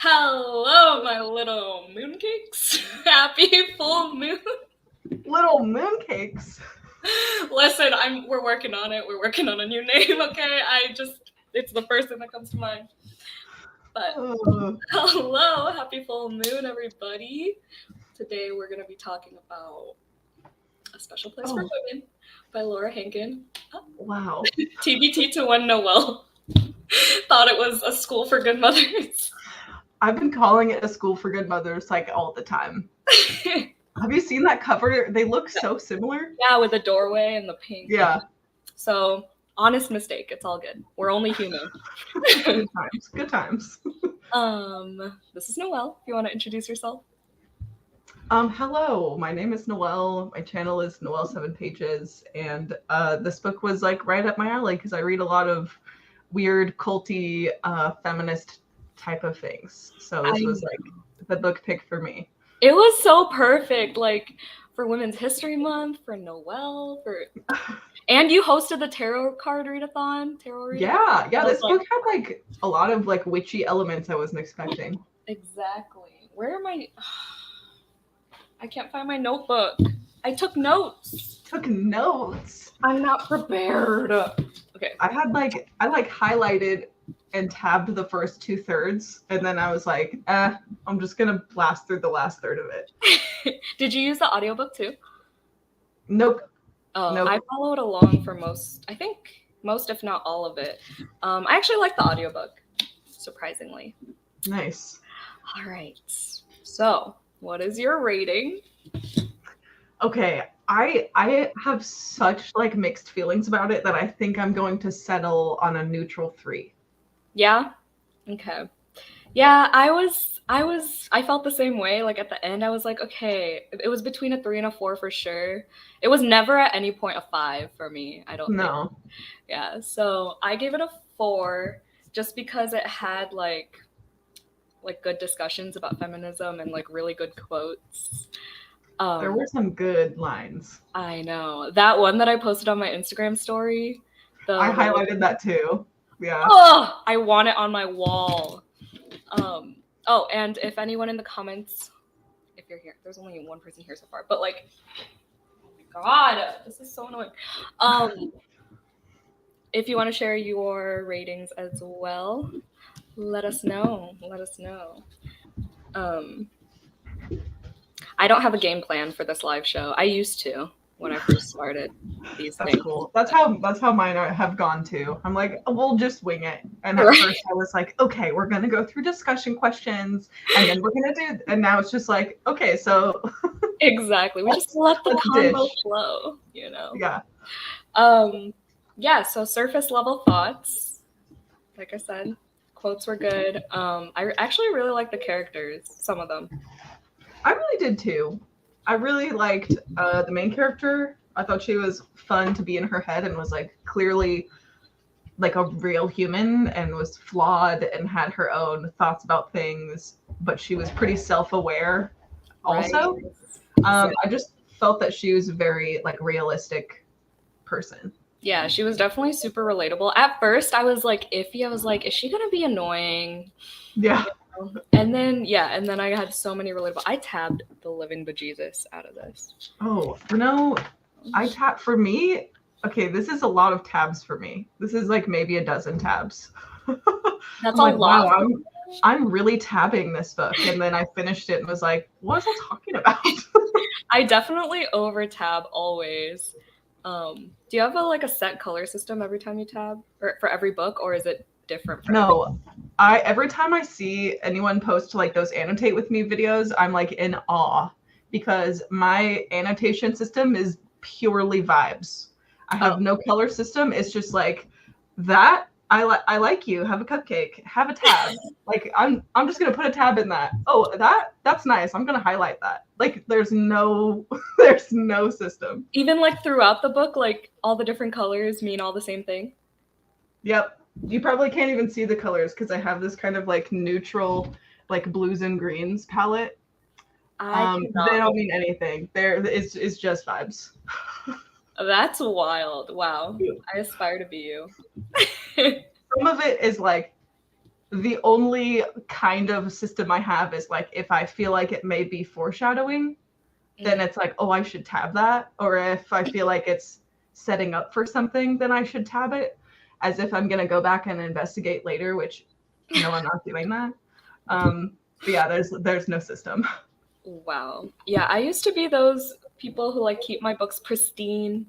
Hello, my little mooncakes. Happy full moon. Little mooncakes. Listen, we're working on it. We're working on a new name, okay? It's the first thing that comes to mind. But hello, happy full moon, everybody. Today we're going to be talking about A Special Place for Women by Laura Hankin. Wow. TBT to when Noelle thought it was a school for good mothers. I've been calling it a school for good mothers like all the time. Have you seen that cover? They look so similar. Yeah, with the doorway and the pink. Yeah. So, honest mistake. It's all good. We're only human. Good times. Good times. This is Noelle. If you want to introduce yourself. Hello. My name is Noelle. My channel is noelle7pages, and this book was like right up my alley because I read a lot of weird, culty, feminist type of things. So this was like the book pick for me. It was so perfect, like for Women's History Month, for Noelle, and you hosted the tarot card readathon. Yeah. This book had like a lot of like witchy elements I wasn't expecting. Exactly. Where am I can't find my notebook. I took notes. I'm not prepared. Okay. I highlighted and tabbed the first 2/3, and then I was like, I'm just gonna blast through the last third of it. Did you use the audiobook too? Nope. Nope. I followed along for most, if not all of it. I actually like the audiobook, surprisingly. Nice. All right. So, what is your rating? Okay, I have such like mixed feelings about it that I think I'm going to settle on a neutral 3. Yeah? Okay. Yeah, I felt the same way. Like at the end, I was like, okay, it was between a 3 and a 4 for sure. It was never at any point a 5 for me. I don't think. Yeah, so I gave it a 4 just because it had like good discussions about feminism and like really good quotes. There were some good lines. I know. That one that I posted on my Instagram story. I highlighted that too. Yeah. Oh, I want it on my wall. And if anyone in the comments, if you're here, there's only one person here so far, but like, oh my God, this is so annoying. If you want to share your ratings as well, let us know. I don't have a game plan for this live show. I used to when I first started these things. That's cool. That's how mine have gone too. I'm like, we'll just wing it. And at first I was like, okay, we're gonna go through discussion questions, and then we're gonna do. And now it's just like, okay, so exactly. We just let the combo flow, you know. Yeah. Yeah. So surface level thoughts. Like I said, quotes were good. I actually really liked the characters. Some of them. I really did too. I really liked the main character. I thought she was fun to be in her head and was like clearly like a real human and was flawed and had her own thoughts about things, but she was pretty self-aware also. Right. I just felt that she was a very like realistic person. Yeah, she was definitely super relatable. At first I was like iffy. I was like, is she gonna be annoying? Yeah. And then I had so many relatable. I tabbed the living bejesus out of this. Oh, I tabbed for me. Okay, this is a lot of tabs for me. This is like maybe a dozen tabs. That's a lot. Wow, I'm really tabbing this book, and then I finished it and was like, what was I talking about? I definitely over tab always. Do you have a set color system every time you tab, or for every book, or is it different? No, every time I see anyone post like those annotate with me videos, I'm like in awe because my annotation system is purely vibes. I have no color system. It's just like that. I like you. Have a cupcake. Have a tab. Like I'm just gonna put a tab in that. Oh, that's nice. I'm gonna highlight that. Like there's no system. Even like throughout the book, like all the different colors mean all the same thing. Yep. You probably can't even see the colors because I have this kind of like neutral, like blues and greens palette. They don't mean anything. It's just vibes. That's wild. Wow. I aspire to be you. Some of it is like The only kind of system I have is like if I feel like it may be foreshadowing, then it's like, oh, I should tab that. Or if I feel like it's setting up for something, then I should tab it, as if I'm going to go back and investigate later, which no, I'm not doing that. But yeah, there's no system. Wow. Yeah, I used to be those people who like keep my books pristine.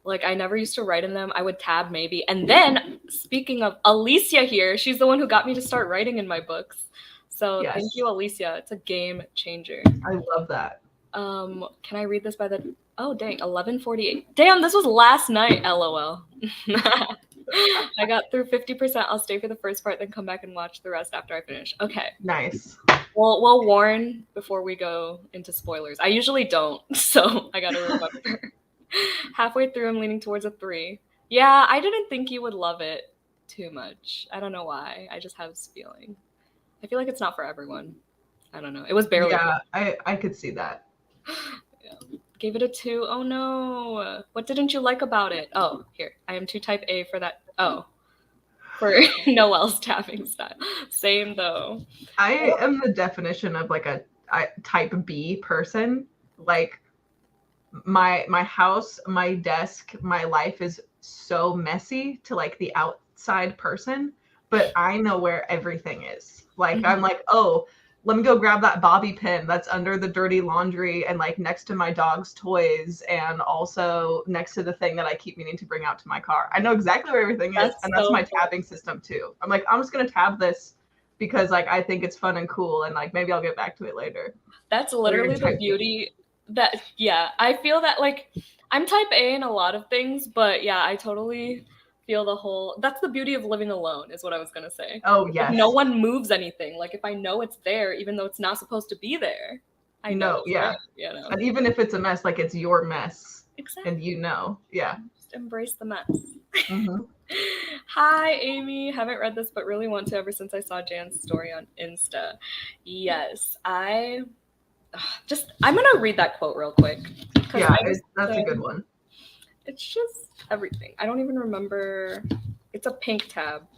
Like I never used to write in them. I would tab maybe. And then speaking of Alicia here, she's the one who got me to start writing in my books. So Yes. thank you, Alicia. It's a game changer. I love that. Can I read this by the oh dang, 11:48. Damn, this was last night, LOL. I got through 50%. I'll stay for the first part, then come back and watch the rest after I finish. Okay. Nice. We'll warn before we go into spoilers. I usually don't, so I gotta remember. Halfway through, I'm leaning towards a 3. Yeah, I didn't think you would love it too much. I don't know why. I just have this feeling. I feel like it's not for everyone. I don't know. It was barely. Yeah, I could see that. Yeah. Gave it a 2. Oh no. What didn't you like about it? Oh, here. I am too type A for that. Oh. For Noelle's tapping style. Same though. I am the definition of like a type B person. Like my house, my desk, my life is so messy to like the outside person, but I know where everything is. Like I'm like, oh, let me go grab that bobby pin that's under the dirty laundry and like next to my dog's toys and also next to the thing that I keep meaning to bring out to my car. I know exactly where everything is, and that's my tabbing system too. I'm like, I'm just gonna tab this because like I think it's fun and cool, and like maybe I'll get back to it later. That's literally the beauty. That yeah, I feel that like I'm type A in a lot of things, but yeah, I totally feel the whole. That's the beauty of living alone, is what I was gonna say. Oh yes. Like, no one moves anything. Like if I know it's there, even though it's not supposed to be there, I know. Yeah. There, you know. And even if it's a mess, like it's your mess. Exactly. And you know, yeah. Just embrace the mess. Mm-hmm. Hi, Amy. Haven't read this, but really want to ever since I saw Jan's story on Insta. Yes, I'm gonna read that quote real quick. Yeah, that's a good one. It's just everything. I don't even remember. It's a pink tab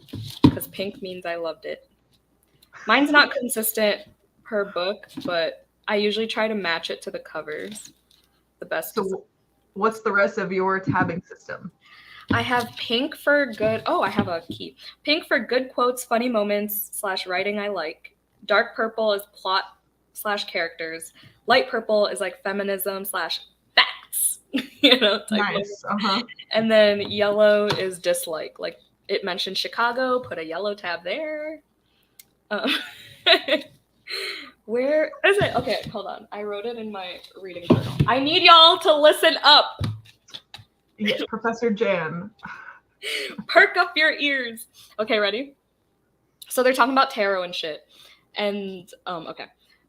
because pink means I loved it. Mine's not consistent per book, but I usually try to match it to the covers. The best. So what's the rest of your tabbing system? I have pink for good. Oh, I have a key. Pink for good quotes, funny moments / writing I like. Dark purple is plot / characters. Light purple is like feminism / facts. You know. Nice. And then yellow is dislike. Like it mentioned Chicago, put a yellow tab there. Where is it? Okay, hold on. I wrote it in my reading journal. I need y'all to listen up. Yes, Professor Jan. Perk up your ears. Okay, ready? So they're talking about tarot and shit. And, okay.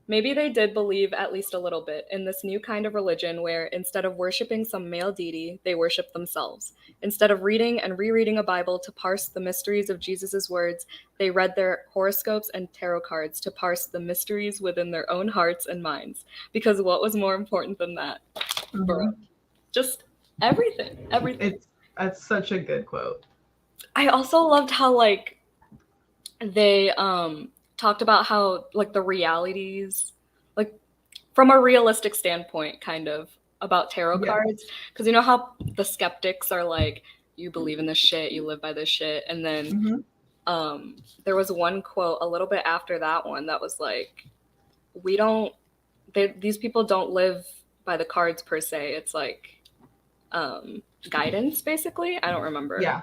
Maybe they did believe at least a little bit in this new kind of religion where instead of worshiping some male deity, they worship themselves. Instead of reading and rereading a Bible to parse the mysteries of Jesus's words, they read their horoscopes and tarot cards to parse the mysteries within their own hearts and minds. Because what was more important than that? Mm-hmm. Bro, just everything. That's such a good quote. I also loved how like they talked about how like the realities, like from a realistic standpoint, kind of about tarot cards, because you know how the skeptics are like, you believe in this shit, you live by this shit, and then there was one quote a little bit after that one that was like, these people don't live by the cards per se, it's like guidance basically. I don't remember. Yeah,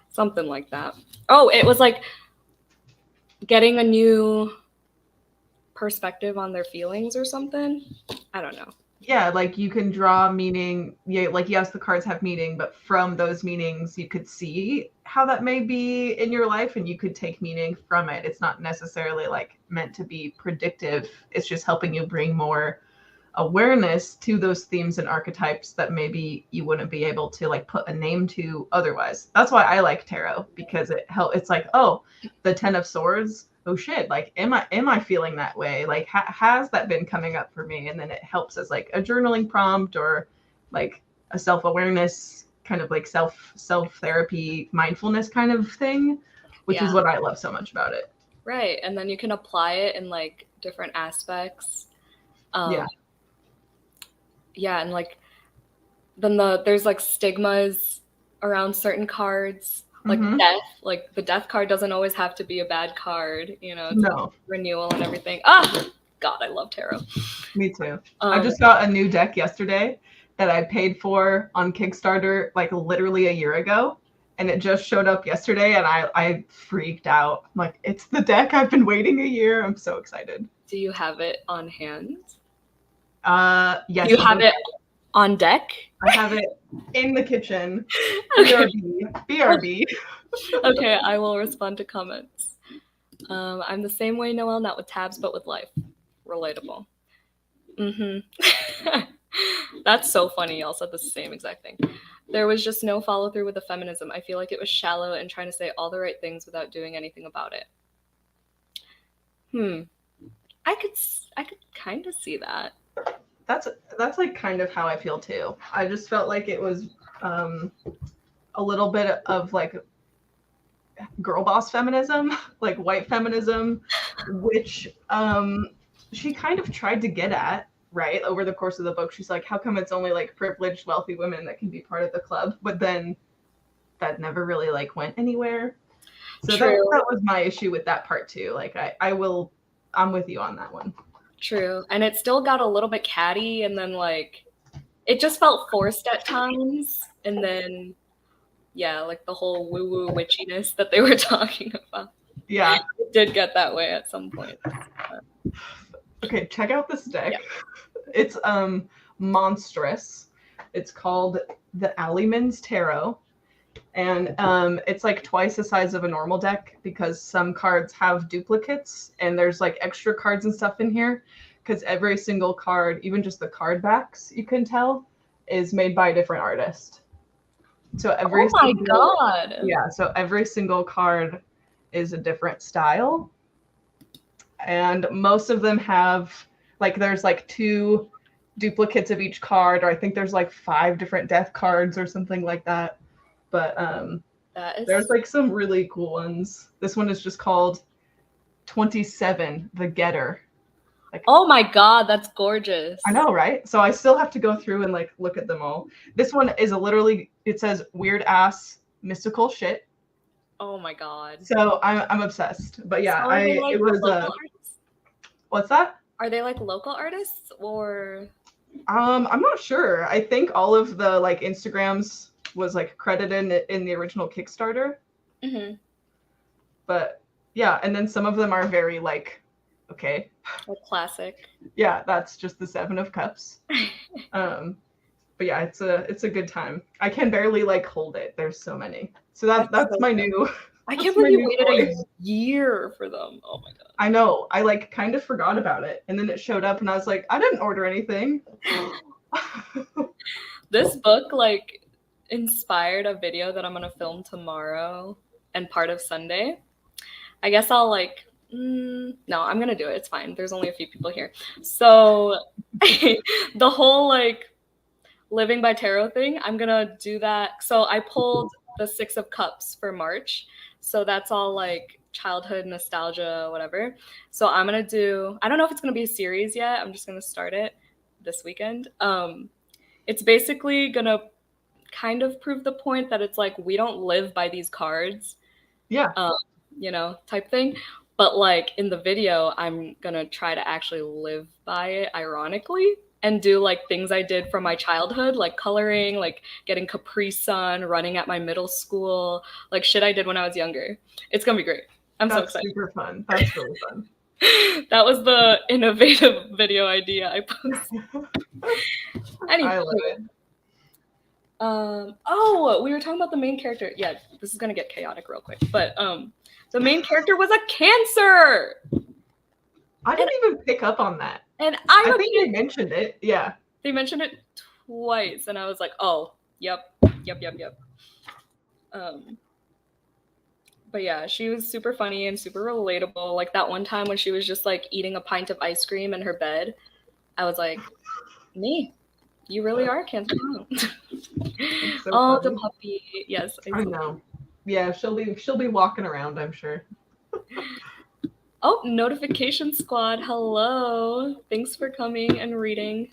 something like that. Oh, it was like getting a new perspective on their feelings or something. I don't know. Yeah, like you can draw meaning. Yeah, like yes, the cards have meaning, but from those meanings, you could see how that may be in your life, and you could take meaning from it. It's not necessarily like meant to be predictive. It's just helping you bring more awareness to those themes and archetypes that maybe you wouldn't be able to like put a name to otherwise. That's why I like tarot, because it's like, oh, the 10 of Swords, oh shit, like am I feeling that way, like has that been coming up for me? And then it helps as like a journaling prompt or like a self-awareness kind of like self therapy mindfulness kind of thing, which is what I love so much about it. Right, and then you can apply it in like different aspects. Yeah. Yeah, and like then there's like stigmas around certain cards, like death. Like the death card doesn't always have to be a bad card, you know, it's No. renewal and everything. Ah, God, I love tarot. Me too. I just got a new deck yesterday that I paid for on Kickstarter like literally a year ago. And it just showed up yesterday and I freaked out. I'm like, it's the deck I've been waiting a year. I'm so excited. Do you have it on hand? Yes. Do you have it on deck? I have it in the kitchen. BRB. BRB. Okay, I will respond to comments. I'm the same way, Noelle, not with tabs, but with life. Relatable. That's so funny. Y'all said the same exact thing. There was just no follow through with the feminism. I feel like it was shallow and trying to say all the right things without doing anything about it. I could kind of see that. That's like kind of how I feel too. I just felt like it was a little bit of like girl boss feminism, like white feminism, which she kind of tried to get at, right? Over the course of the book, she's like, how come it's only like privileged, wealthy women that can be part of the club? But then that never really like went anywhere. So that was my issue with that part too. Like I'm with you on that one. True. And it still got a little bit catty, and then like it just felt forced at times, and then yeah, like the whole woo-woo witchiness that they were talking about. Yeah. It did get that way at some point. Okay, check out this deck. Yeah. It's monstrous. It's called the Alleyman's Tarot. And it's like twice the size of a normal deck because some cards have duplicates and there's like extra cards and stuff in here because every single card, even just the card backs, you can tell, is made by a different artist. So God. Yeah, so every single card is a different style. And most of them have like there's like 2 duplicates of each card, or I think there's like 5 different death cards or something like that. But there's like some really cool ones. This one is just called 27, the Getter. Like, oh my God, that's gorgeous. I know, right? So I still have to go through and like look at them all. This one is literally, it says weird ass mystical shit. Oh my God. So I'm obsessed. But yeah, so it was what's that? Are they like local artists or I'm not sure. I think all of the like Instagrams was like credited in the original Kickstarter. But yeah, and then some of them are very like, okay, classic. Yeah, that's just the 7 of Cups. But yeah, it's a good time. I can barely like hold it. There's so many. So that's so my new. I can't believe you waited a year for them. Oh my God. I know. I like kind of forgot about it, and then it showed up, and I was like, I didn't order anything. This book like inspired a video that I'm gonna film tomorrow and part of Sunday. I guess I'll like. No, I'm gonna do it. It's fine. There's only a few people here. So the whole like living by tarot thing, I'm gonna do that. So I pulled the 6 of Cups for March. So that's all like childhood nostalgia, whatever. So I'm gonna do, I don't know if it's gonna be a series yet. I'm just gonna start it this weekend. It's basically gonna kind of prove the point that it's like we don't live by these cards. Yeah. You know, type thing. But like in the video, I'm gonna try to actually live by it, ironically, and do like things I did from my childhood, like coloring, like getting Capri Sun, running at my middle school, like shit I did when I was younger. It's gonna be great. I'm so excited. That's super fun. That's really fun. That was the innovative video idea I posted. Anyway. I love it. Oh, we were talking about the main character. Yeah, this is gonna get chaotic real quick. But the main character was a Cancer. I didn't even pick up on that. And I think they mentioned it. Yeah. They mentioned it twice, and I was like, oh, yep. But yeah, she was super funny and super relatable. Like that one time when she was just like eating a pint of ice cream in her bed, I was like, me, you really are Cancer. So oh, funny. The puppy. Yes. I know. Yeah, she'll be walking around, I'm sure. Oh, Notification Squad, hello. Thanks for coming and reading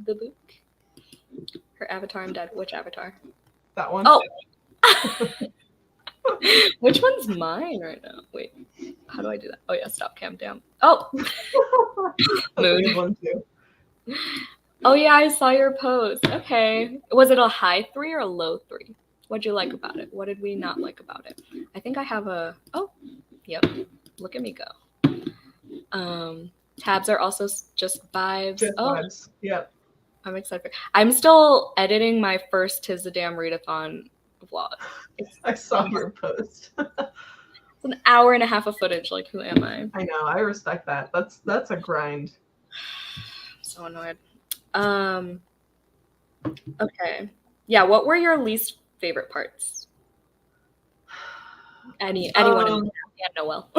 the book. Her avatar, I'm dead. Which avatar? That one. Oh. Which one's mine right now? Wait, how do I do that? Oh yeah, stop cam down. Oh. Mood. One too. Oh yeah, I saw your post. Okay. Was it a high 3 or a low 3? What'd you like about it? What did we not like about it? I think I have a... Oh, yep. Look at me go. Tabs are also just vibes. Just vibes. Yep. I'm excited. I'm still editing my first Tis the Damn Readathon vlog. I saw your post. It's an hour and a half of footage. Like, who am I? I know. I respect that. That's a grind. I'm so annoyed. Okay. Yeah, what were your least favorite parts? Anyone and Noelle.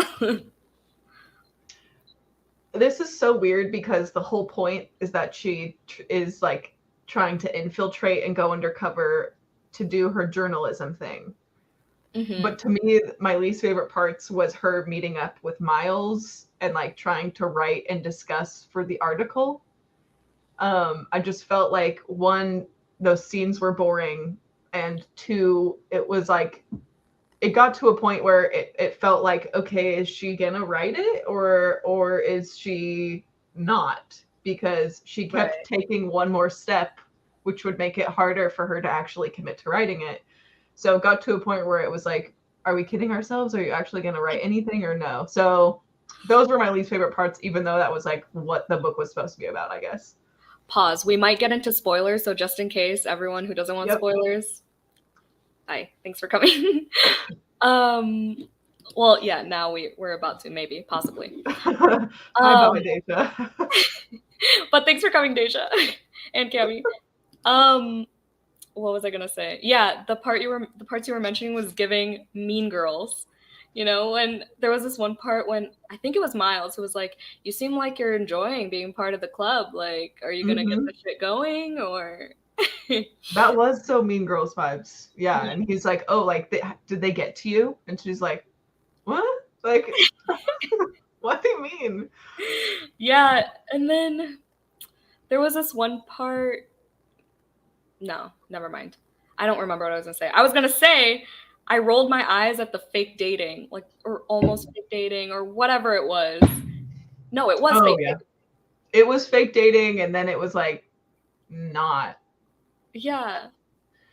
This is so weird because the whole point is that she is like trying to infiltrate and go undercover to do her journalism thing. Mm-hmm. But to me, my least favorite parts was her meeting up with Miles and like trying to write and discuss for the article. I just felt like, one, those scenes were boring, and two, it was like, it got to a point where it felt like, okay, is she gonna write it or is she not? Because she kept taking one more step, which would make it harder for her to actually commit to writing it. So it got to a point where it was like, are we kidding ourselves? Are you actually gonna write anything or no? So those were my least favorite parts, even though that was like what the book was supposed to be about, I guess. Pause. We might get into spoilers, so just in case, everyone who doesn't want spoilers, hi, thanks for coming. Well, yeah, now we're about to, maybe, possibly. Bye, Deja. But thanks for coming, Deja and Cami. What was I gonna say? Yeah, the parts you were mentioning was giving Mean Girls. You know, and there was this one part when I think it was Miles who was like, "You seem like you're enjoying being part of the club. Like, are you gonna get the shit going or?" That was so Mean Girls vibes. Yeah, and he's like, "Oh, like, did they get to you?" And she's like, "What? Like, what do you mean?" Yeah, and then there was this one part. No, never mind. I don't remember what I was gonna say. I was gonna say I rolled my eyes at the fake dating, like, or almost fake dating, or whatever it was. No, it was fake dating. It was fake dating, and then it was like not. Yeah.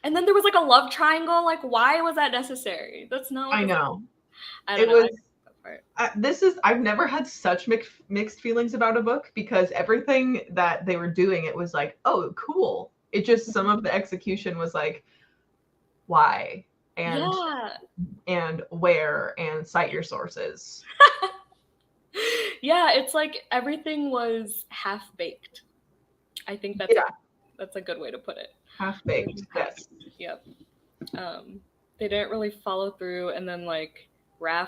And then there was like a love triangle. Like, why was that necessary? That's not. I know. I don't know. I've never had such mixed feelings about a book, because everything that they were doing, it was like, oh, cool. It just, some of the execution was like, why? And where, and cite your sources. Yeah, it's like everything was half-baked. I think that's a good way to put it. Half-baked, yes. Yep. They didn't really follow through, and then like Raph,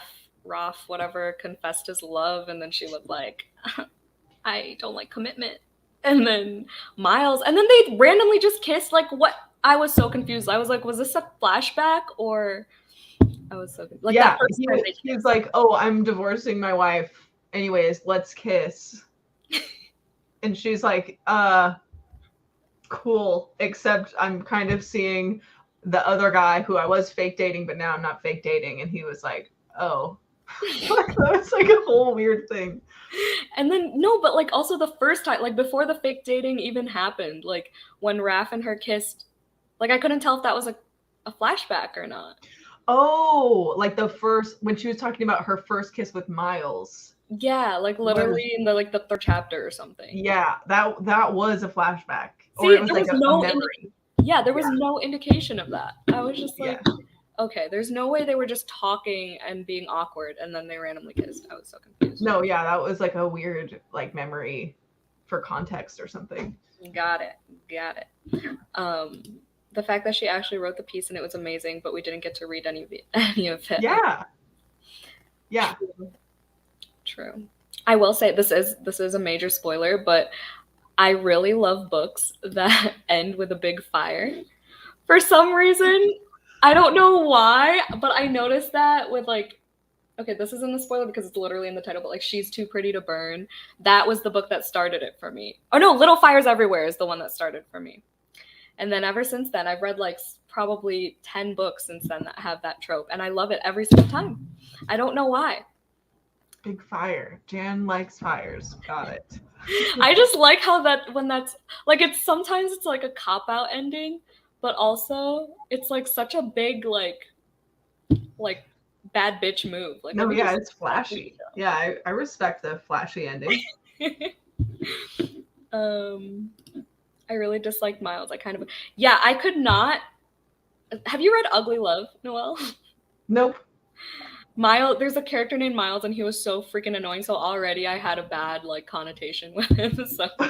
whatever, confessed his love, and then she was like, I don't like commitment. And then Miles, and then they randomly just kissed. Like, what? I was so confused. I was like, was this a flashback, or I was so confused. Like, yeah, he was like, oh, I'm divorcing my wife. Anyways, let's kiss. And she's like, cool, except I'm kind of seeing the other guy who I was fake dating, but now I'm not fake dating. And he was like, oh. That was like a whole weird thing. And then, no, but like also the first time, like before the fake dating even happened, like when Raph and her kissed, like I couldn't tell if that was a flashback or not. Oh, like when she was talking about her first kiss with Miles. Yeah, like literally in the third chapter or something. Yeah, that was a flashback. See, or it was like a memory. There was no indication of that. I was just like, okay, there's no way they were just talking and being awkward and then they randomly kissed. I was so confused. No, yeah, that was like a weird like memory for context or something. Got it. The fact that she actually wrote the piece and it was amazing, but we didn't get to read any of it. Yeah. True. I will say this is a major spoiler, but I really love books that end with a big fire. For some reason, I don't know why, but I noticed that with like okay, this isn't a spoiler because it's literally in the title, but like She's Too Pretty to Burn. That was the book that started it for me. Oh no, Little Fires Everywhere is the one that started for me. And then ever since then, I've read like probably 10 books since then that have that trope, and I love it every single time. I don't know why. Big fire. Jan likes fires. Got it. I just like how that when that's like it's sometimes it's like a cop out ending, but also it's like such a big like bad bitch move. Like No, let me yeah, just it's flashy. Yeah, I respect the flashy ending. I really disliked Miles. I could not. Have you read Ugly Love, Noelle? Nope. Miles, there's a character named Miles, and he was so freaking annoying. So already I had a bad like connotation with him. So I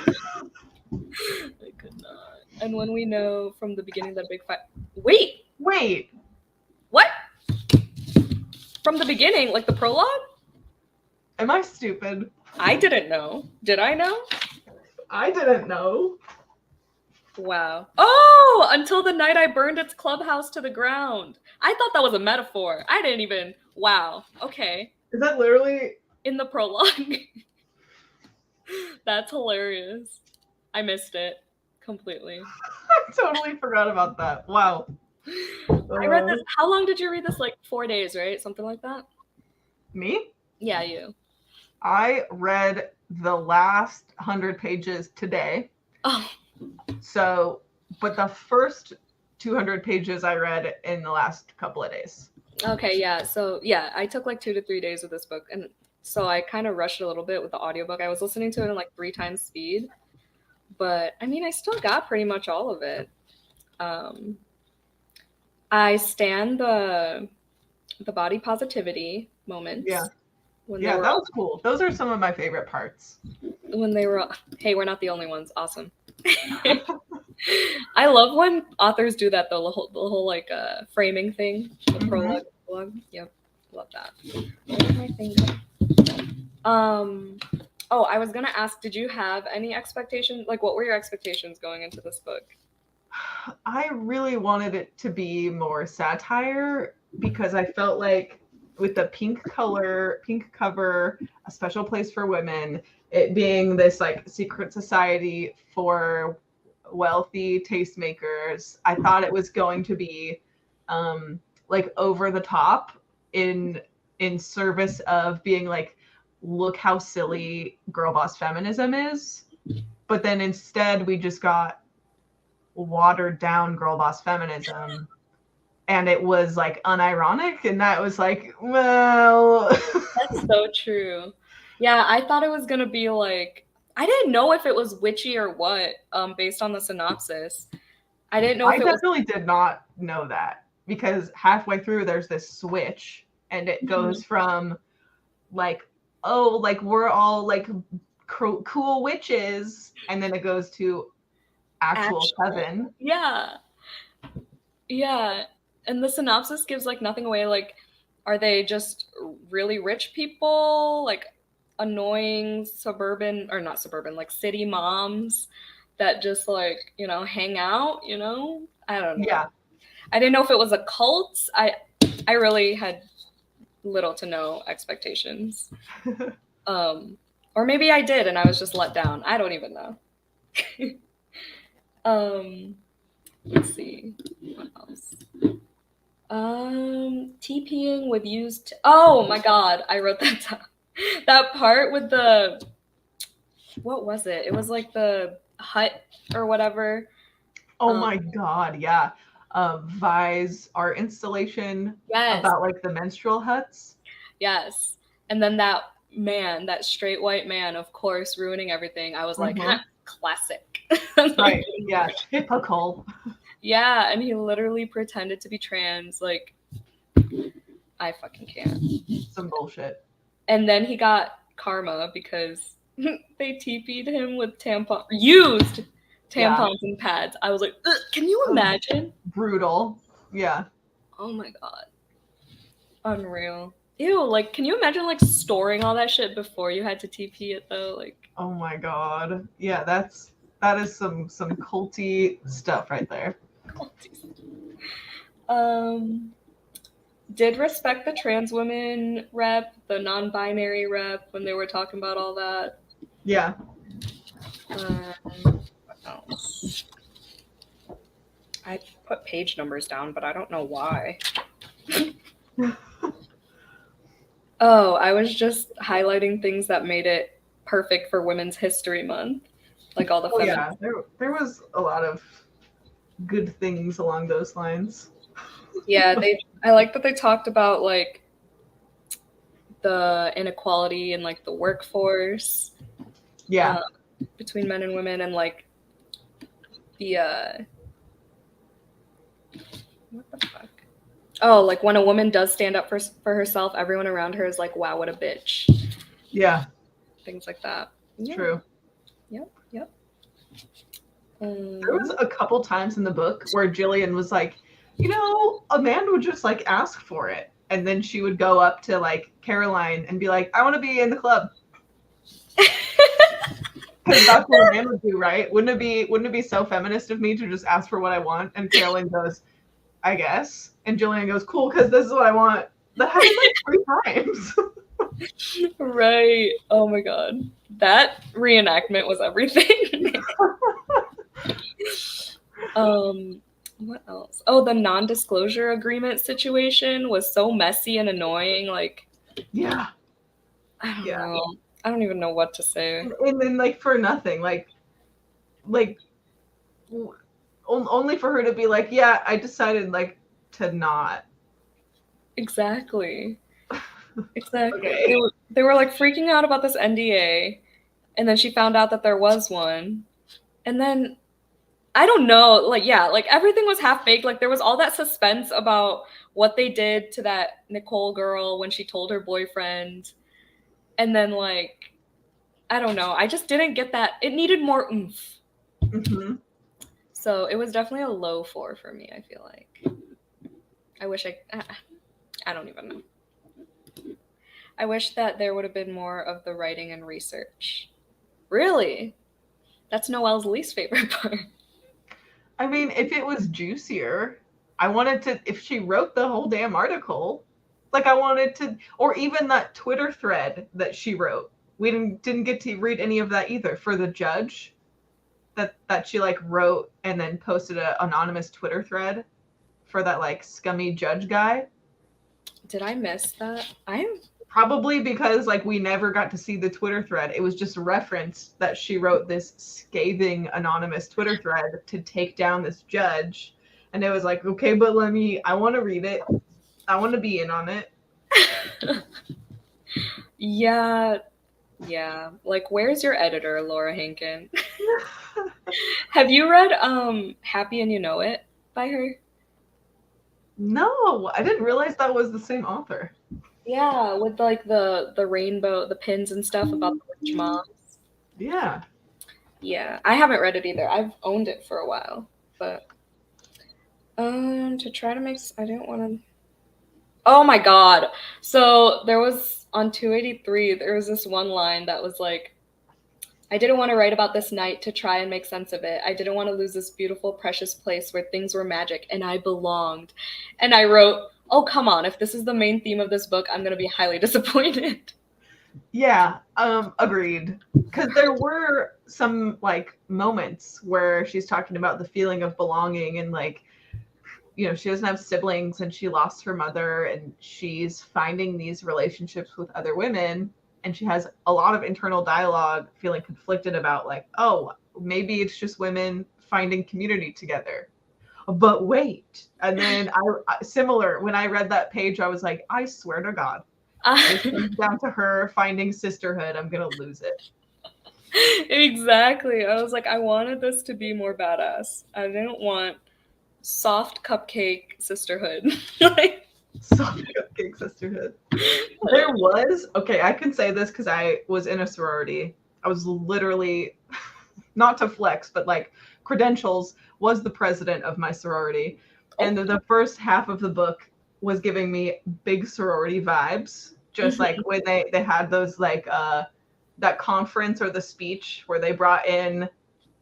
could not. And when we know from the beginning that big fight. Wait, what? From the beginning, like the prologue? Am I stupid? I didn't know. Did I know? I didn't know. Wow. Oh, until the night I burned its clubhouse to the ground. I thought that was a metaphor. I didn't even. Wow. Okay. Is that literally in the prologue? That's hilarious. I missed it completely. I totally forgot about that. Wow. I read this. How long did you read this? Like 4 days, right? Something like that? Me? Yeah, you. I read the last 100 pages today. Oh. So, but the first 200 pages I read in the last couple of days. Okay, yeah. So, yeah, I took like 2 to 3 days with this book. And so I kind of rushed a little bit with the audiobook. I was listening to it in like 3 times speed. But I mean, I still got pretty much all of it. I stand the body positivity moments. Yeah. Yeah, that was cool. Those are some of my favorite parts. When they were, hey, we're not the only ones. Awesome. I love when authors do that though. The whole like framing thing, the prologue. Yep, love that. Where's my finger? Oh, I was gonna ask, did you have any expectations? Like, what were your expectations going into this book? I really wanted it to be more satire because I felt like with the pink cover, A Special Place for Women, it being this like secret society for wealthy tastemakers, I thought it was going to be like over the top in service of being like, look how silly girl boss feminism is. But then instead we just got watered down girl boss feminism, and it was like unironic, and that was like, well. That's so true. Yeah, I thought it was gonna be like, I didn't know if it was witchy or what, based on the synopsis. I didn't know if I definitely did not know that, because halfway through there's this switch and it goes from like, oh, like we're all like cool witches, and then it goes to actual cousin. Yeah. And the synopsis gives like nothing away. Like, are they just really rich people, like annoying suburban, or not suburban, like city moms that just like, hang out, I don't know. Yeah. I didn't know if it was a cult. I really had little to no expectations. Or maybe I did and I was just let down. I don't even know. Let's see. What else? TPing with used. Oh my god, I wrote that down. That part with the. What was it? It was like the hut or whatever. Oh my god, yeah. Vi's art installation about like the menstrual huts. Yes. And then that straight white man, of course, ruining everything. I was like, classic. Right. Yeah. Typical. Yeah. And he literally pretended to be trans. Like, I fucking can't. Some bullshit. And then he got karma because they TP'd him with used tampons and pads. I was like, can you imagine? Brutal. Yeah. Oh my god. Unreal. Ew, like, can you imagine like storing all that shit before you had to TP it though? Like, oh my god. Yeah, that is some culty stuff right there. did respect the trans women rep, the non-binary rep when they were talking about all that. Yeah. What else? I put page numbers down, but I don't know why. Oh, I was just highlighting things that made it perfect for Women's History Month, like all the Oh feminists. yeah, there was a lot of good things along those lines. Yeah, I like that they talked about like the inequality in like the workforce Yeah. uh, between men and women, and like the what the fuck? Oh, like when a woman does stand up for herself, everyone around her is like, "Wow, what a bitch." Yeah. Things like that. It's Yeah. true. Yep. There was a couple times in the book where Jillian was like, a man would just like ask for it. And then she would go up to like Caroline and be like, I want to be in the club. Because that's what a man would do, right? Wouldn't it be so feminist of me to just ask for what I want? And Caroline goes, I guess. And Jillian goes, cool, because this is what I want. That happened like 3 times. Right. Oh my god. That reenactment was everything. What else? Oh, the non-disclosure agreement situation was so messy and annoying. Like, Yeah. I don't Yeah. know. I don't even know what to say. And then like for nothing, like only for her to be like, yeah, I decided like to not. Exactly. Exactly. Okay. They were like freaking out about this NDA, and then she found out that there was one. And then I don't know, like yeah, like everything was half baked. Like there was all that suspense about what they did to that Nicole girl when she told her boyfriend. And then like I don't know, I just didn't get that. It needed more oomph. Mm-hmm. So it was definitely a low 4 for me, I feel like. I wish I don't even know. I wish that there would have been more of the writing and research. Really? That's Noelle's least favorite part. I mean, if it was juicier, I wanted to, if she wrote the whole damn article, like I wanted to, or even that Twitter thread that she wrote. We didn't get to read any of that either for the judge that she like wrote and then posted an anonymous Twitter thread for that like scummy judge guy. Did I miss that? Probably because like we never got to see the Twitter thread. It was just referenced that she wrote this scathing anonymous Twitter thread to take down this judge. And it was like, okay, but I want to read it. I want to be in on it. Yeah. Yeah. Like, where's your editor, Laura Hankin? Have you read Happy and You Know It by her? No, I didn't realize that was the same author. Yeah, with like the rainbow, the pins and stuff about the rich moms. Yeah. Yeah, I haven't read it either. I've owned it for a while, but to try to make I didn't want to. Oh my god! So there was on 283. There was this one line that was like, I didn't want to write about this night to try and make sense of it. I didn't want to lose this beautiful, precious place where things were magic and I belonged. And I wrote, oh, come on. If this is the main theme of this book, I'm going to be highly disappointed. Yeah, agreed. Because there were some like moments where she's talking about the feeling of belonging and like, she doesn't have siblings and she lost her mother and she's finding these relationships with other women and she has a lot of internal dialogue feeling conflicted about like, oh, maybe it's just women finding community together. But wait. And then similar, when I read that page, I was like, I swear to God, this comes down to her finding sisterhood. I'm going to lose it. Exactly. I was like, I wanted this to be more badass. I didn't want soft cupcake sisterhood. Soft cupcake sisterhood. There was, okay, I can say this because I was in a sorority. I was literally, not to flex, but like credentials, was the president of my sorority. And the first half of the book was giving me big sorority vibes. Just like when they had those like that conference or the speech where they brought in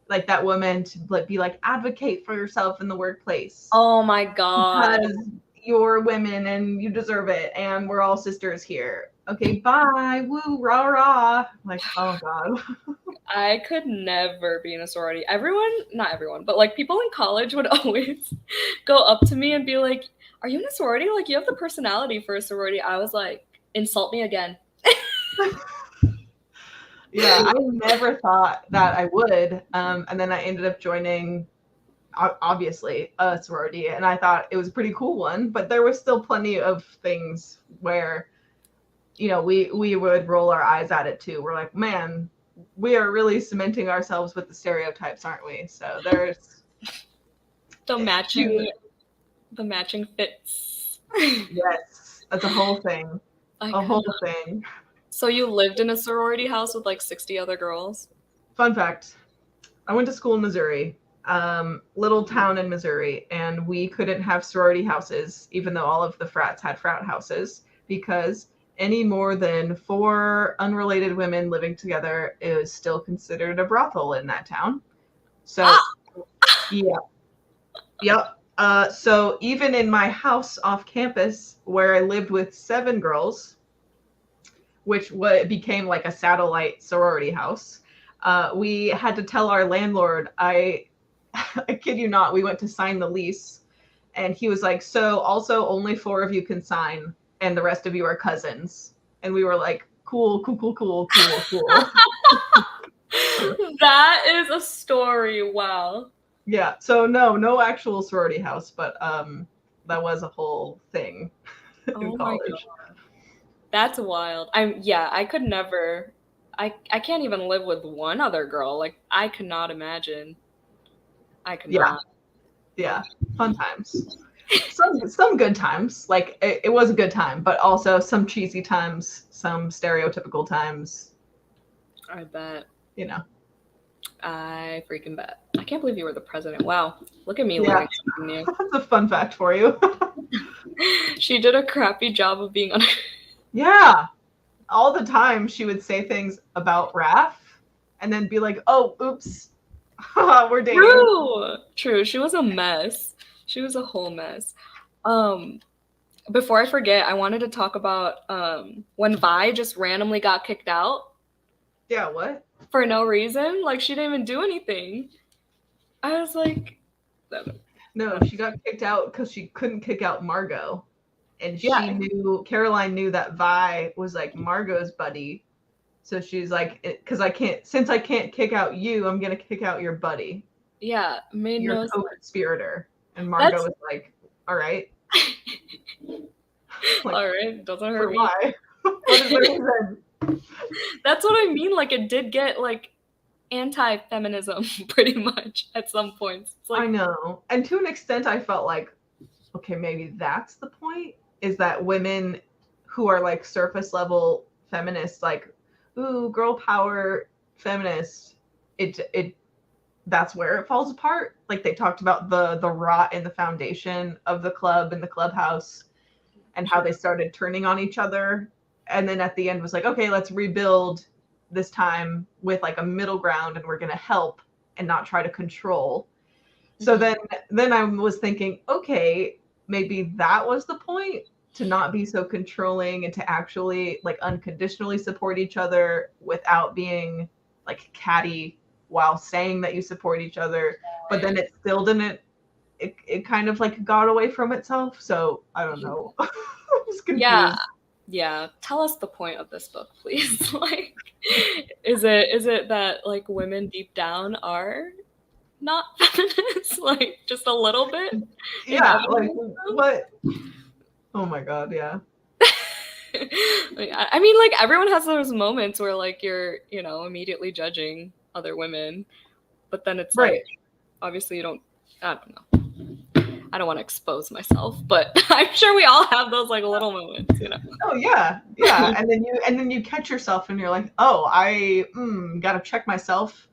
like that woman to be like, advocate for yourself in the workplace. Oh my god. Because you're women and you deserve it, and we're all sisters here. Okay, bye. Woo, rah, rah. Like, oh God. I could never be in a sorority. Everyone, not everyone, but like people in college would always go up to me and be like, "Are you in a sorority? Like, you have the personality for a sorority." I was like, "Insult me again." Yeah, I never thought that I would. And then I ended up joining, obviously, a sorority, and I thought it was a pretty cool one. But there was still plenty of things where, we would roll our eyes at it too. We're like, man, we are really cementing ourselves with the stereotypes, aren't we? So there's the matching fits. Yes, that's a whole thing. A whole thing. So you lived in a sorority house with like 60 other girls? Fun fact, I went to school in Missouri, little town in Missouri, and we couldn't have sorority houses, even though all of the frats had frat houses, because any more than 4 unrelated women living together is still considered a brothel in that town. So, yeah. Yep. So even in my house off campus, where I lived with 7 girls, which became like a satellite sorority house, we had to tell our landlord. I kid you not, we went to sign the lease, and he was like, "So also only 4 of you can sign, and the rest of you are cousins." And we were like, "Cool, cool, cool, cool, cool, cool." That is a story. Wow. Yeah. So no actual sorority house, but that was a whole thing in Oh my college. God. That's wild. I could never. I can't even live with one other girl. Like, I could not imagine. I could Yeah. not. Yeah. Fun times. Some good times. Like it was a good time, but also some cheesy times, some stereotypical times. I bet. You know. I freaking bet. I can't believe you were the president. Wow. Look at me Yeah. learning something new. That's a fun fact for you. She did a crappy job of being on. Yeah. All the time she would say things about Raph and then be like, "Oh, oops. We're dating." True. She was a mess. She was a whole mess. Um, Before I forget, I wanted to talk about when Vi just randomly got kicked out Yeah, what? for no reason. Like, she didn't even do anything. I was like, No, she got kicked out because she couldn't kick out Margot. And yeah, Caroline knew that Vi was like Margot's buddy. So she's like, because since I can't kick out you, I'm going to kick out your buddy, yeah, made your no sense. co-conspirator. And Margot was like, all right. Like, all right, doesn't hurt me. Why? What is the reason? That's what I mean. Like, it did get like anti-feminism pretty much at some points. It's like, I know. And to an extent, I felt like, okay, maybe that's the point, is that women who are like surface level feminists, like, ooh, girl power feminist, it that's where it falls apart. Like they talked about the rot in the foundation of the club and the clubhouse and how they started turning on each other. And then at the end was like, okay, let's rebuild this time with like a middle ground, and we're going to help and not try to control. So then I was thinking, okay, maybe that was the point, to not be so controlling and to actually like unconditionally support each other without being like catty while saying that you support each other. But then it still didn't, it kind of like got away from itself. So I don't know. I was confused. Yeah. Tell us the point of this book, please. Like, is it that like women deep down are not feminists, like just a little bit? Yeah, like what? Oh my God, yeah. I mean, like, everyone has those moments where like you're, immediately judging other women, but then it's Right. like, obviously you don't. I don't know. I don't want to expose myself, but I'm sure we all have those like little moments, Oh yeah. And then you catch yourself and you're like, oh, I gotta check myself.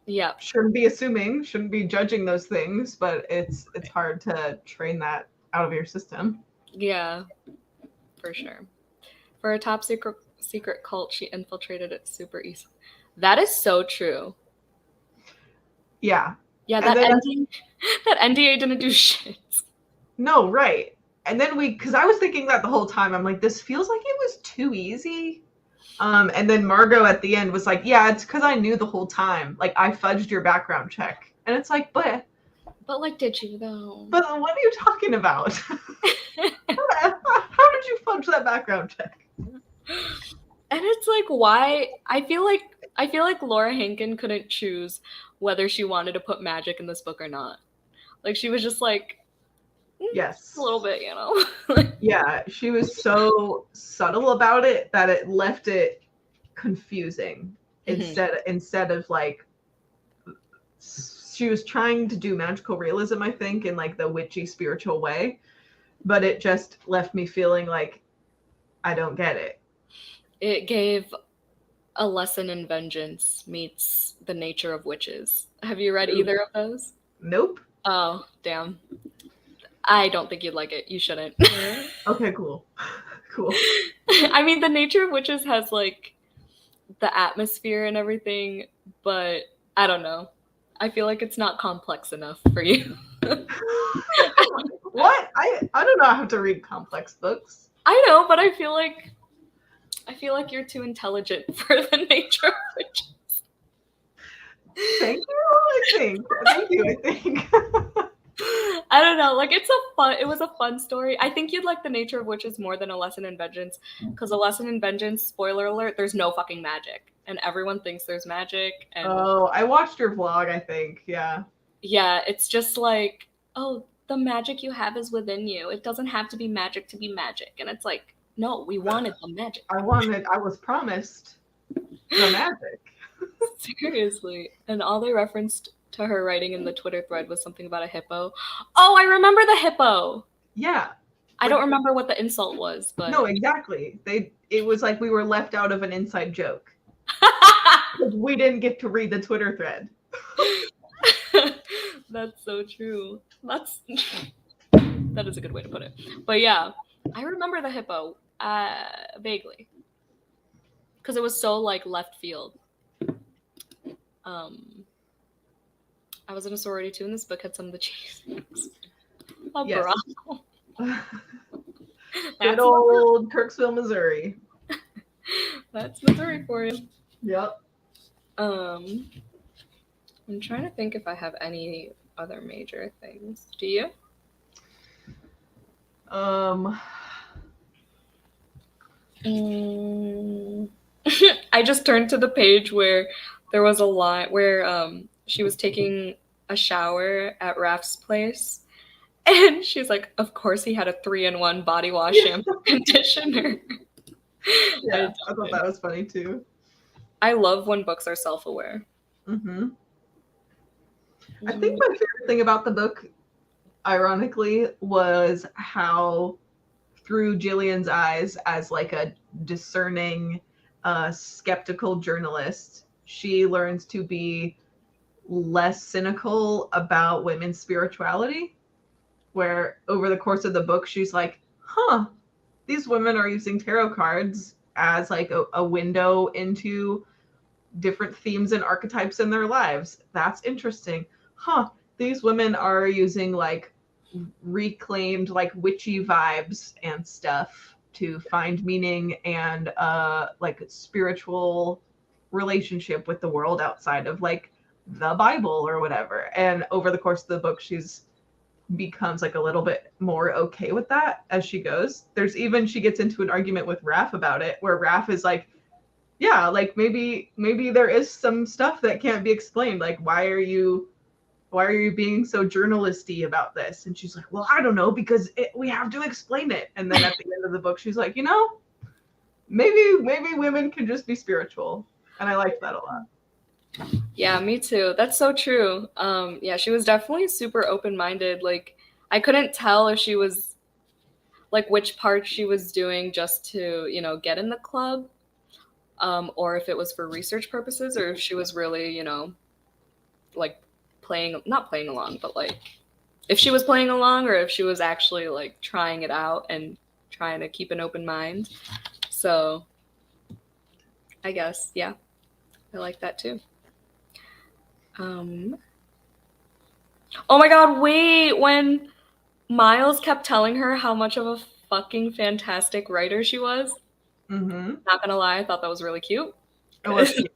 Yeah. Shouldn't be assuming, shouldn't be judging those things, but it's hard to train that out of your system. Yeah, for sure. For a top secret cult, she infiltrated it super easily. That is so true. Yeah. Yeah, that NDA didn't do shit. No, right. and then because I was thinking that the whole time, I'm like, this feels like it was too easy. And then Margot at the end was like, yeah, it's because I knew the whole time. Like, I fudged your background check. And it's like, but like, did you though? But what are you talking about? How did you fudge that background check? And it's like, why? I feel like Laura Hankin couldn't choose whether she wanted to put magic in this book or not. Like, she was just like, yes, a little bit, you know. Yeah, she was so subtle about it that it left it confusing. Instead of like, she was trying to do magical realism, I think, in like the witchy spiritual way, but it just left me feeling like I don't get it. It gave A Lesson in Vengeance meets The Nature of Witches. Have you read either of those? Nope. Oh, damn. I don't think you'd like it. You shouldn't. Okay, cool. Cool. I mean, The Nature of Witches has like the atmosphere and everything, but I don't know. I feel like it's not complex enough for you. What? I don't know how to read complex books. I know, but I feel like you're too intelligent for The Nature of Witches. Thank you, I think. I don't know. Like, it was a fun story. I think you'd like The Nature of Witches more than A Lesson in Vengeance, because A Lesson in Vengeance, spoiler alert, there's no fucking magic. And everyone thinks there's magic. And oh, I watched your vlog, I think. Yeah. Yeah, it's just like, oh, the magic you have is within you. It doesn't have to be magic to be magic. And it's like, no, we wanted the magic. I was promised the magic. Seriously. And all they referenced to her writing in the Twitter thread was something about a hippo. Oh, I remember the hippo. Yeah. I don't remember what the insult was, but no, exactly. It was like we were left out of an inside joke. We didn't get to read the Twitter thread. That's so true. That is a good way to put it. But yeah, I remember the hippo vaguely, because it was so like left field. I was in a sorority too, and this book had some of the cheese. Yes. Good old Kirksville, Missouri. That's Missouri for you. Yep. I'm trying to think if I have any other major things. Do you? I just turned to the page where there was a line where she was taking a shower at Raph's place, and she's like, of course he had a 3-in-1 body wash, shampoo, conditioner. Yeah, I thought that was funny too. I love when books are self-aware. Mm-hmm. I think my favorite thing about the book, ironically, was how, through Jillian's eyes as like a discerning, skeptical journalist, she learns to be less cynical about women's spirituality, where over the course of the book, she's like, huh, these women are using tarot cards as like a window into different themes and archetypes in their lives. That's interesting. Huh, these women are using like reclaimed like witchy vibes and stuff to find meaning and like spiritual relationship with the world outside of like the Bible or whatever. And over the course of the book, she's becomes like a little bit more okay with that as she goes. There's even, she gets into an argument with Raph about it, where Raph is like, yeah, like maybe there is some stuff that can't be explained. Like, why are you being so journalisty about this? And she's like, well, I don't know, because we have to explain it. And then at the end of the book, she's like, you know, maybe women can just be spiritual. And I liked that a lot. Yeah, me too. That's so true. Yeah, she was definitely super open-minded. Like, I couldn't tell if she was like which part she was doing just to, you know, get in the club, or if it was for research purposes, or if she was really, you know, like not playing along, but like if she was playing along, or if she was actually like trying it out and trying to keep an open mind. So I guess, yeah, I like that too. Oh my god, wait, when Miles kept telling her how much of a fucking fantastic writer she was. Mm-hmm. Not gonna lie, I thought that was really cute. It was cute.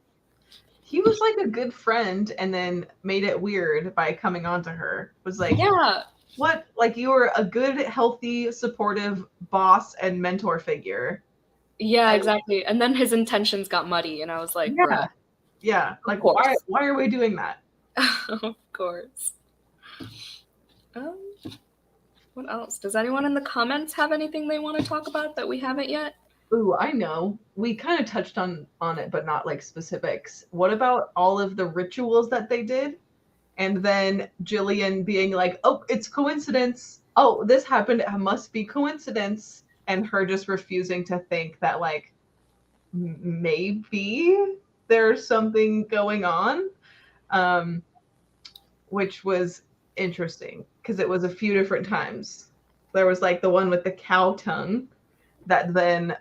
He was like a good friend and then made it weird by coming on to her. Was like, Yeah. what? Like, you were a good, healthy, supportive boss and mentor figure. Yeah, And exactly. And then his intentions got muddy, and I was like, yeah, bruh, yeah. of Like, course. why are we doing that? Of course. Um, what else? Does anyone in the comments have anything they want to talk about that we haven't yet? Ooh, I know. We kind of touched on it, but not like specifics. What about all of the rituals that they did? And then Jillian being like, "Oh, it's coincidence. Oh, this happened. It must be coincidence." And her just refusing to think that like maybe there's something going on, um, which was interesting because it was a few different times. There was like the one with the cow tongue that then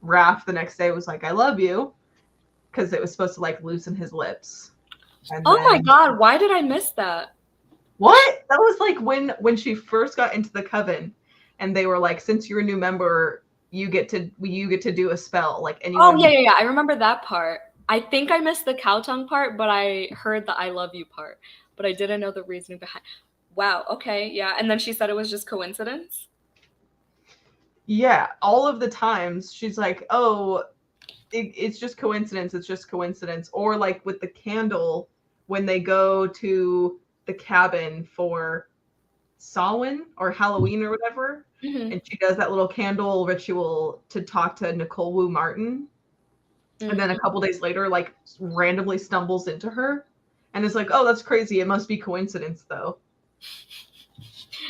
Raph the next day was like, "I love you," because it was supposed to like loosen his lips. And Oh my then god, why did I miss that? what? That was like when she first got into the coven, and they were like, "Since you're a new member, you get to do a spell. Like Oh, anyone." yeah. I remember that part. I think I missed the cow tongue part, but I heard the I love you part. But I didn't know the reasoning behind. Wow, okay, yeah. And then she said it was just coincidence? Yeah, all of the times she's like, "Oh, it's just coincidence. It's just coincidence." Or like with the candle when they go to the cabin for Samhain or Halloween or whatever, Mm-hmm. and she does that little candle ritual to talk to Nicole Wu Martin, and then a couple days later, like randomly stumbles into her, and is like, "Oh, that's crazy. It must be coincidence, though."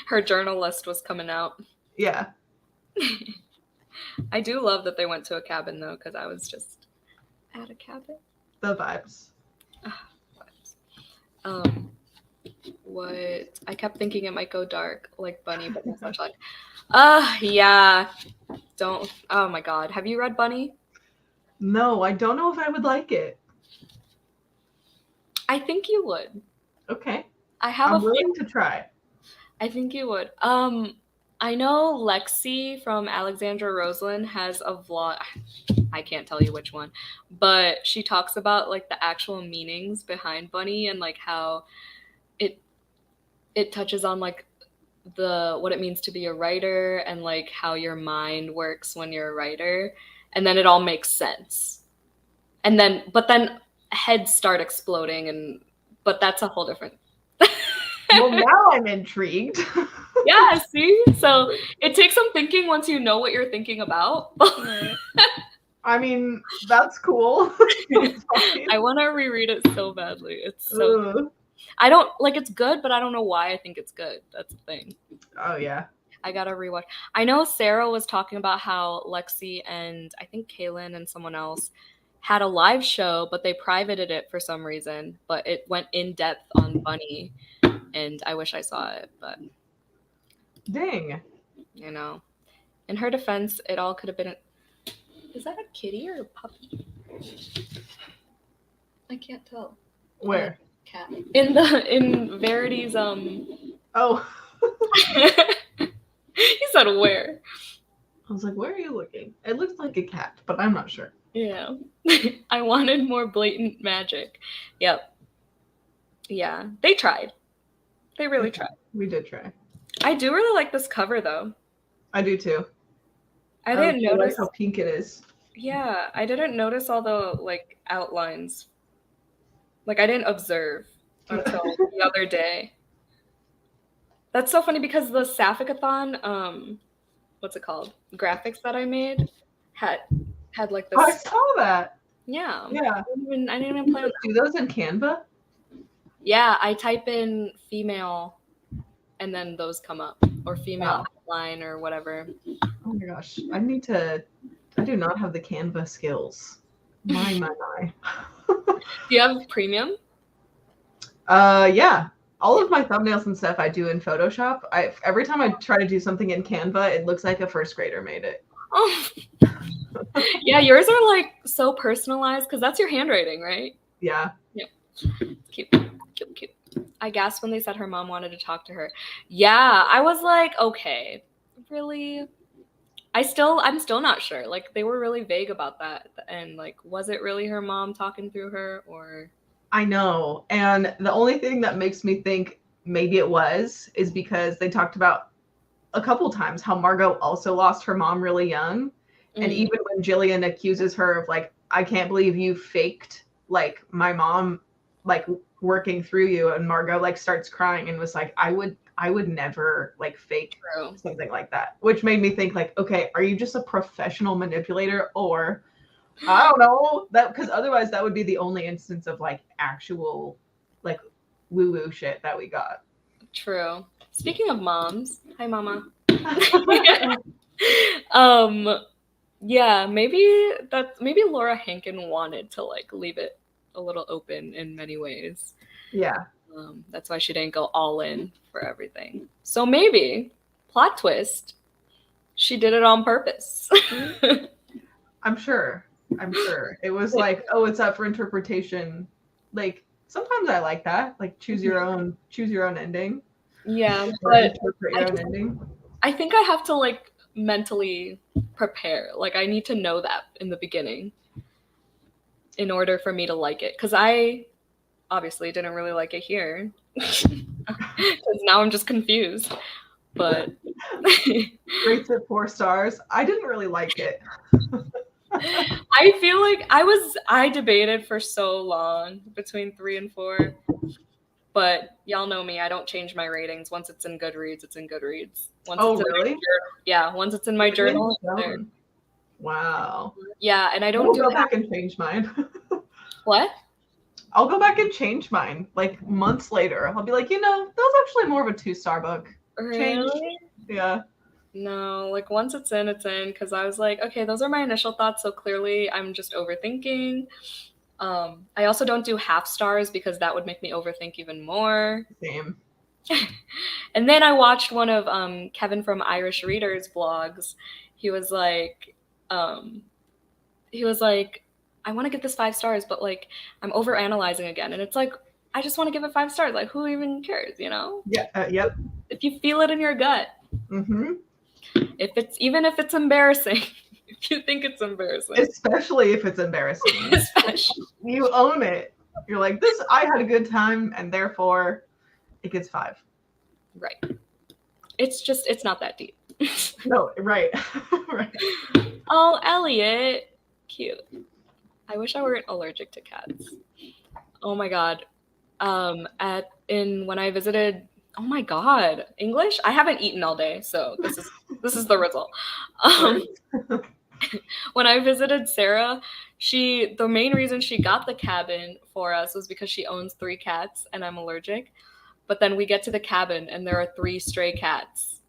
Her journalist was coming out. Yeah, I do love that they went to a cabin, though, because I was just at a cabin. the vibes. Um, what I kept thinking it might go dark, like Bunny, but no such luck. Yeah. Don't. Oh my God. Have you read Bunny? No, I don't know if I would like it. I think you would. Okay, I have a I'm feeling. willing to try. I think you would. I know Lexi from Alexandra Roseland has a vlog. I can't tell you which one, but she talks about like the actual meanings behind Bunny and like how it it touches on like the what it means to be a writer and like how your mind works when you're a writer, and then it all makes sense. And then but then heads start exploding, and but that's a whole different. Well, now I'm intrigued. Yeah, see? So it takes some thinking once you know what you're thinking about. I mean, that's cool. That's fine. I want to reread it so badly. It's so Ugh. I don't like it's good, but I don't know why I think it's good. That's the thing. Oh yeah. I gotta rewatch. I know Sarah was talking about how Lexi and I think Kaylin and someone else had a live show, but they privated it for some reason. But it went in depth on Bunny, and I wish I saw it. But Dang. you know, in her defense, it all could have been. Is that a kitty or a puppy? I can't tell. Where? Cat. In Verity's Oh. He said where? I was like, where are you looking? It looks like a cat, but I'm not sure. Yeah. I wanted more blatant magic. Yep. Yeah. They tried. They really tried. We did try. I do really like this cover though. I do too. I didn't notice like how pink it is. Yeah, I didn't notice all the like outlines. Like I didn't observe until the other day. That's so funny because the Sapphic-a-thon, what's it called? Graphics that I made had like this. I saw that. Yeah. Yeah. I didn't even plan. Do those in Canva? Yeah, I type in female, and then those come up, or female outline, or whatever. Oh my gosh, I do not have the Canva skills. My. Do you have premium? Yeah. All of my thumbnails and stuff I do in Photoshop. Every time I try to do something in Canva, it looks like a first grader made it. Oh. Yeah, yours are like so personalized because that's your handwriting, right? Yeah. Cute. I gasped when they said her mom wanted to talk to her. Yeah, I was like, okay, really? I'm still not sure. Like, they were really vague about that at the end. Like, was it really her mom talking through her, or? I know. And the only thing that makes me think maybe it was is because they talked about a couple times how Margot also lost her mom really young. And even when Jillian accuses her of like, I can't believe you faked like my mom like working through you, and Margot like starts crying and was like, I would never like fake True. something like that. Which made me think like, okay, are you just a professional manipulator, or I don't know, that because otherwise that would be the only instance of like actual like woo-woo shit that we got. True. Speaking of moms, hi mama. um yeah, maybe Laura Hankin wanted to like leave it a little open in many ways. Yeah. That's why she didn't go all in for everything. So maybe, plot twist, she did it on purpose. I'm sure. It was like, oh, it's up for interpretation. Like sometimes I like that. Like choose your own ending. Yeah, Or but interpret your own ending. I think I have to like mentally prepare. Like I need to know that in the beginning in order for me to like it. Because I obviously didn't really like it here. Because now I'm just confused. But Rates it 4 stars. I didn't really like it. I feel like I debated for so long between 3 and 4. But y'all know me, I don't change my ratings. Once it's in Goodreads, it's in Goodreads. Once Oh, it's in really? once it's in my journal, it's there. Wow. Yeah, and I don't I'll do go back and change mine. What? I'll go back and change mine like months later. I'll be like, that was actually more of a 2-star book. Change. Really? Yeah. No, like once it's in, because I was like, okay, those are my initial thoughts, so clearly I'm just overthinking. I also don't do half stars because that would make me overthink even more. Same. And then I watched one of Kevin from Irish Readers vlogs. He was like, I want to give this 5 stars, but like I'm overanalyzing again, and it's like I just want to give it 5 stars. Like who even cares, you know? Yeah. Yep. If you feel it in your gut, Mm-hmm. even if it's embarrassing, if you think it's embarrassing, Especially if it's embarrassing, you own it. You're like, this. I had a good time, and therefore, it gets 5. Right. It's not that deep. No, right. Right. Oh, Elliot, cute. I wish I weren't allergic to cats. Oh my god. When I visited, oh my god, English. I haven't eaten all day, so this is the result. When I visited Sarah, the main reason she got the cabin for us was because she owns 3 cats and I'm allergic. But then we get to the cabin and there are 3 stray cats.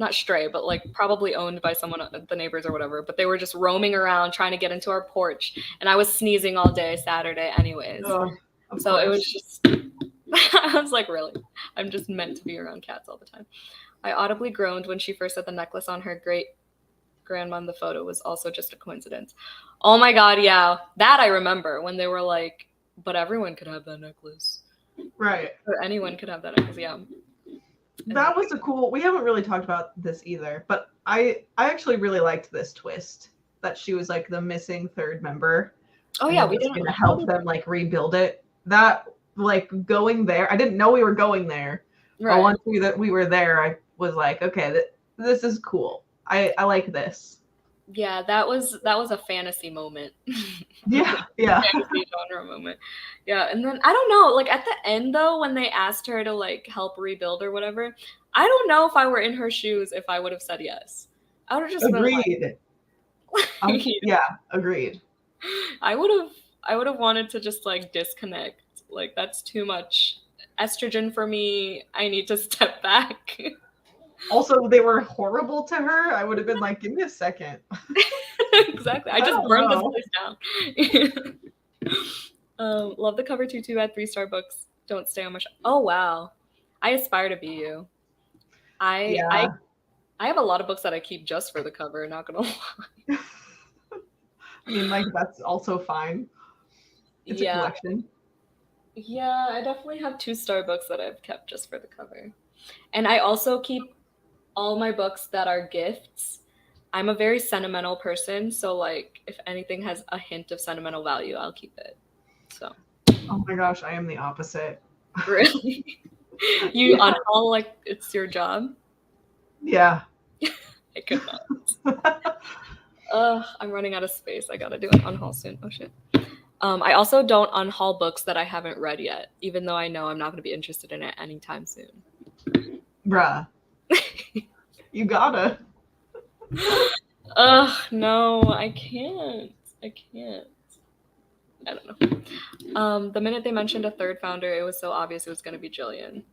Not stray, but like probably owned by someone, the neighbors or whatever. But they were just roaming around trying to get into our porch. And I was sneezing all day Saturday anyways. So it was just, I was like, really? I'm just meant to be around cats all the time. I audibly groaned when she first said the necklace on her great grandma in the photo was also just a coincidence. Oh my god, yeah. That I remember when they were like, but everyone could have that necklace. Right. Or anyone could have that necklace, yeah. That was we haven't really talked about this either, but I actually really liked this twist that she was like the missing 3rd member. Oh yeah, we didn't going to help them like rebuild it. That like going there, I didn't know we were going there. Right. But once we were there, I was like, okay, this is cool. I like this. Yeah, that was a fantasy moment. Yeah. Fantasy genre moment. Yeah, and then I don't know, like at the end though, when they asked her to like help rebuild or whatever, I don't know if I were in her shoes if I would have said yes. I would have just agreed. Been like, yeah, agreed. I would have wanted to just like disconnect. Like that's too much estrogen for me. I need to step back. Also, they were horrible to her. I would have been like, give me a second. Exactly. I just burned this place down. Love the cover tutu at 3-star books. Don't stay on my Oh wow. I aspire to be you. I have a lot of books that I keep just for the cover, not gonna lie. I mean, like that's also fine. It's a collection. Yeah, I definitely have 2-star books that I've kept just for the cover. And I also keep all my books that are gifts. I'm a very sentimental person, so like if anything has a hint of sentimental value, I'll keep it. So, Oh my gosh, I am the opposite. really? You Yeah. unhaul like it's your job? Yeah. I could not. Ugh, I'm running out of space. I gotta do an unhaul soon. Oh shit. I also don't unhaul books that I haven't read yet, even though I know I'm not gonna be interested in it anytime soon. Bruh. You gotta. Ugh, no, I can't. I can't. I don't know. The minute they mentioned a third founder, it was so obvious it was gonna be Jillian.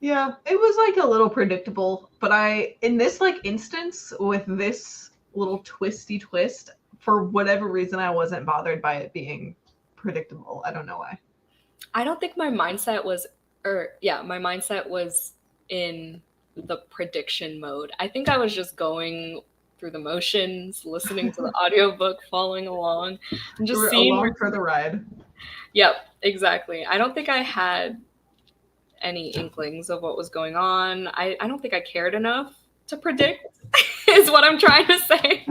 Yeah, it was like a little predictable, but in this like instance with this little twisty twist, for whatever reason, I wasn't bothered by it being predictable. I don't know why. I don't think my mindset was, my mindset was in the prediction mode. I think I was just going through the motions, listening to the audiobook, following along, and You just were seeing. along for the ride. Yep, exactly. I don't think I had any inklings of what was going on. I don't think I cared enough to predict, is what I'm trying to say.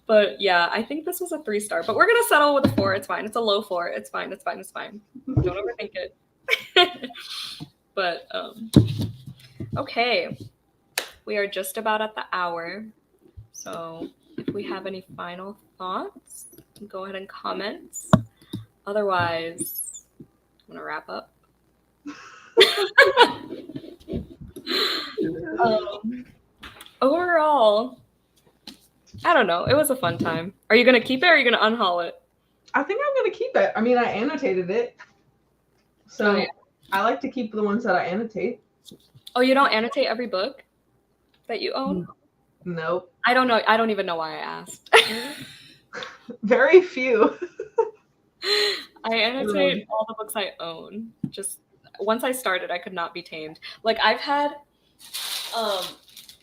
But yeah, I think this was a 3-star. But we're gonna settle with a 4. It's fine. It's a low 4. It's fine. It's fine. It's fine. Don't overthink it. But okay, we are just about at the hour. So if we have any final thoughts, go ahead and comment. Otherwise, I'm gonna wrap up. Overall, I don't know. It was a fun time. Are you gonna keep it or are you gonna unhaul it? I think I'm gonna keep it. I mean, I annotated it, so Oh, yeah. I like to keep the ones that I annotate. Oh, you don't annotate every book that you own? Nope. I don't know. I don't even know why I asked. Very few. I annotate all the books I own. Just once I started, I could not be tamed. Like I've had,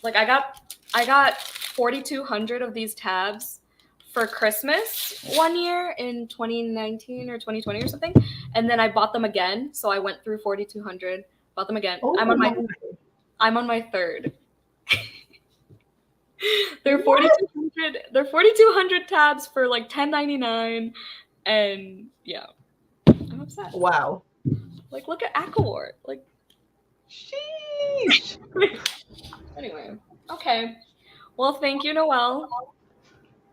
like I got 4,200 of these tabs for Christmas one year in 2019 or 2020 or something, and then I bought them again. So I went through 4,200, bought them again. Oh, I'm on my third. They're 4,200. They're 4,200 tabs for like $10.99, and yeah, I'm upset. Wow. Like, look at Aquawart. Like, sheesh. Anyway, okay. Well, thank you, Noelle.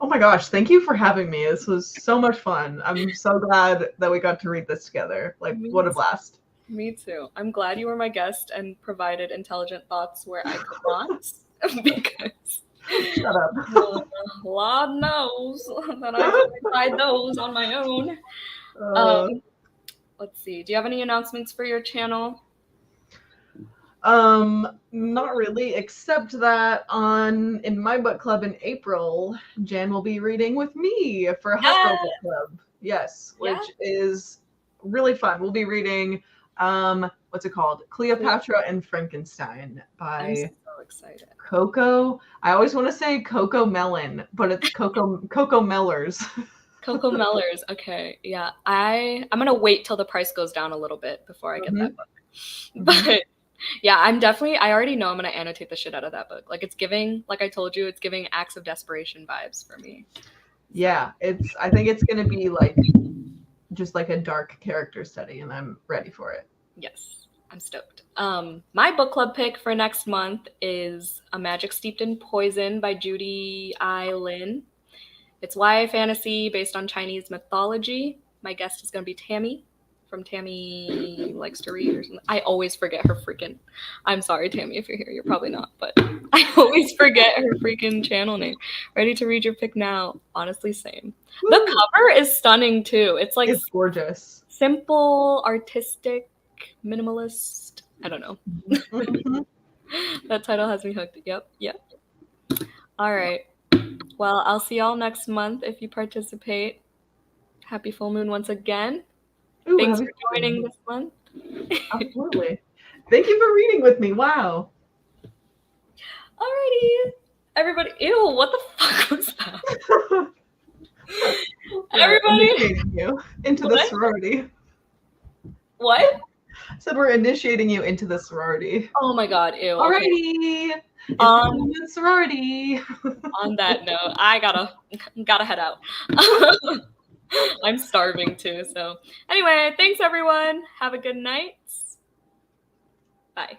Oh my gosh, thank you for having me. This was so much fun. I'm so glad that we got to read this together. Like, what a blast. Me too. I'm glad you were my guest and provided intelligent thoughts where I could not, because Shut up. Lord knows that I could provide those on my own. Let's see. Do you have any announcements for your channel? Not really, except that in my book club in April, Jan will be reading with me for a Hippo book club. Yes, which is really fun. We'll be reading what's it called? Cleopatra and Frankenstein by I'm so excited. Coco. I always want to say Coco Melon, but it's Coco Mellers. Coco Mellers. Okay. Yeah. I'm gonna wait till the price goes down a little bit before I get that book. But yeah, I already know I'm gonna annotate the shit out of that book. Like it's giving, like I told you, it's giving Acts of Desperation vibes for me. Yeah, I think it's gonna be like just like a dark character study, and I'm ready for it. Yes, I'm stoked. My book club pick for next month is A Magic Steeped in Poison by Judy I. Lin. It's YA fantasy based on Chinese mythology. My guest is going to be Tammy from Tammy Likes to Read or something. I always forget her freaking. I'm sorry, Tammy, if you're here. You're probably not, but I always forget her freaking channel name. Ready to read your pick now? Honestly, same. Woo. The cover is stunning too. It's gorgeous. Simple, artistic, minimalist. I don't know. That title has me hooked. Yep. All right. Well, I'll see y'all next month if you participate. Happy full moon once again. Ooh, thanks for joining this month. Absolutely. Thank you for reading with me. Wow. Alrighty. Everybody, ew, what the fuck was that? We're Everybody, initiating you into the What? sorority. what? I said we're initiating you into the sorority. Oh my god, ew. Okay. Alrighty. It's the women's sorority. On that note, I gotta head out. I'm starving too. So anyway, thanks everyone. Have a good night. Bye.